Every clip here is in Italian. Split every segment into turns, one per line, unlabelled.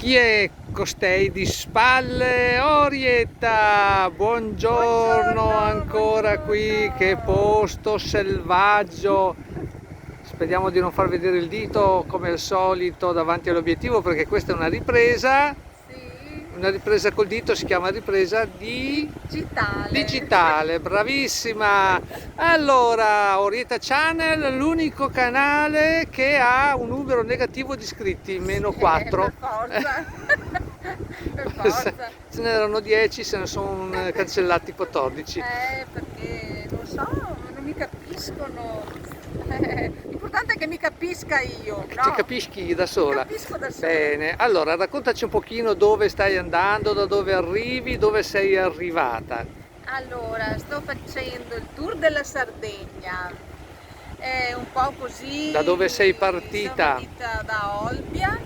Chi è costei di spalle? Orietta, buongiorno ancora qui, che posto selvaggio. Speriamo di non far vedere il dito come al solito davanti all'obiettivo, perché questa è
Sì,
una ripresa col dito, si chiama ripresa
digitale.
digitale, bravissima. Allora, Orietta Channel, l'unico canale che ha un numero negativo di iscritti, meno 4.
Per forza. Per forza.
Ce n'erano 10, se ne sono cancellati 14.
Perché non so, non mi capiscono. L'importante è che mi capisca io,
Che ti
no?
capisci da
Mi
sola.
capisco da sola.
Bene, allora raccontaci un pochino dove stai andando, da dove arrivi, dove sei arrivata.
Allora, sto facendo il tour della Sardegna. È un po' così.
Da dove sei
Sono
partita?
partita da Olbia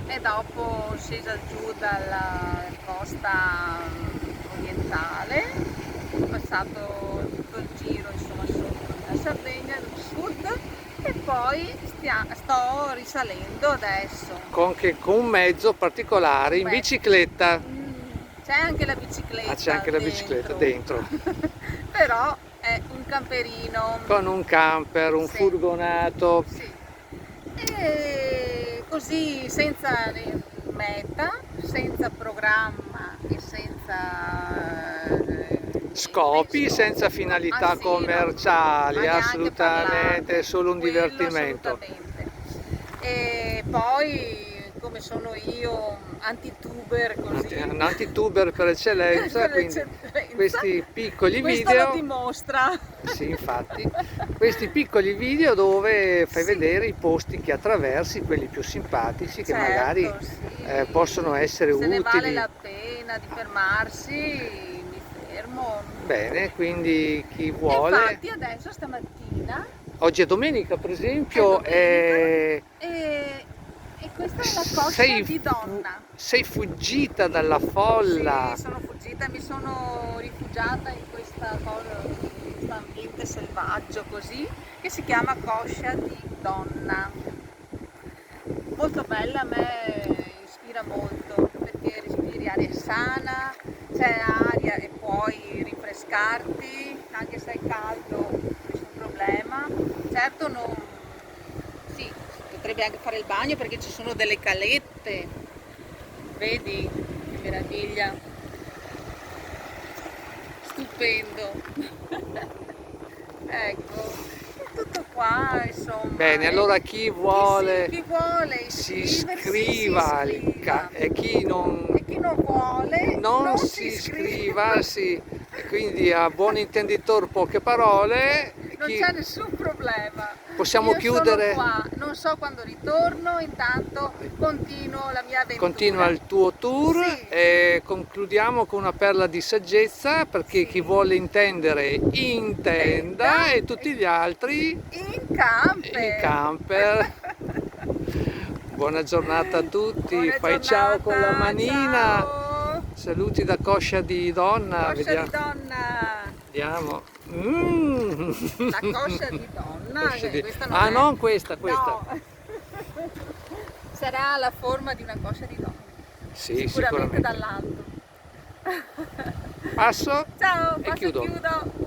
e dopo scesa giù dalla costa orientale, ho passato tutto il giro insomma sotto la Sardegna, il sud, e poi sto risalendo adesso.
Con un mezzo particolare, in
Beh,
bicicletta.
c'è anche la bicicletta
Ah, c'è anche la bicicletta dentro.
però è un camperino.
Con un camper, un
Sì,
furgonato.
sì. E così senza meta, senza programma e senza
Scopi, senza finalità
sì, no,
commerciali,
ma neanche
assolutamente,
parlare.
è solo un
Quello
divertimento.
assolutamente. E poi, come sono io, anti-tuber così,
Un anti-tuber per eccellenza,
per
quindi
eccellenza,
questi piccoli
questo lo
video,
dimostra.
sì, infatti, questi piccoli video dove fai
Sì,
vedere i posti che attraversi, quelli più simpatici, che magari
certo, sì.
possono essere
Se ne vale
utili.
la pena di fermarsi, mi fermo.
Bene, quindi chi
E
vuole.
infatti adesso stamattina
Oggi è domenica, per
è
esempio,
domenica e questa è la coscia di donna.
sei fuggita dalla folla.
Sì, sono fuggita, mi sono rifugiata in questa cosa, in questo ambiente selvaggio così, che si chiama coscia di donna. Molto bella, a me ispira molto perché respiri aria sana, c'è aria e puoi rinfrescarti, anche se è caldo, nessun problema. Certo non, sì, si potrebbe anche fare il bagno perché ci sono delle calette, vedi che meraviglia, stupendo. Ecco, è tutto qua, insomma.
Bene, allora chi vuole
Chi vuole
si
iscriversi,
iscriva
si iscriva.
e chi
E chi non vuole
non
non
si
si
iscriva,
iscrive.
sì. E quindi a buon intenditor poche parole,
Non c'è nessun problema.
possiamo
Io sono
chiudere.
qua, non so quando ritorno, intanto continuo la mia
Continua
avventura.
il tuo tour
Sì,
e concludiamo con una perla di saggezza, perché chi
sì.
vuole intendere intenda e tutti gli altri
In
in
camper.
camper. Buona giornata a tutti,
Buona
fai ciao con la
giornata,
manina,
ciao.
saluti da coscia di donna,
Coscia di
vediamo.
donna.
Vediamo.
La coscia di donna,
Coscia di-
questa non
Ah,
è.
non questa.
No. Sarà la forma di una coscia di donna.
Sì,
Sicuramente
sicuramente.
dall'alto.
Passo
Ciao,
e
passo
chiudo.
chiudo.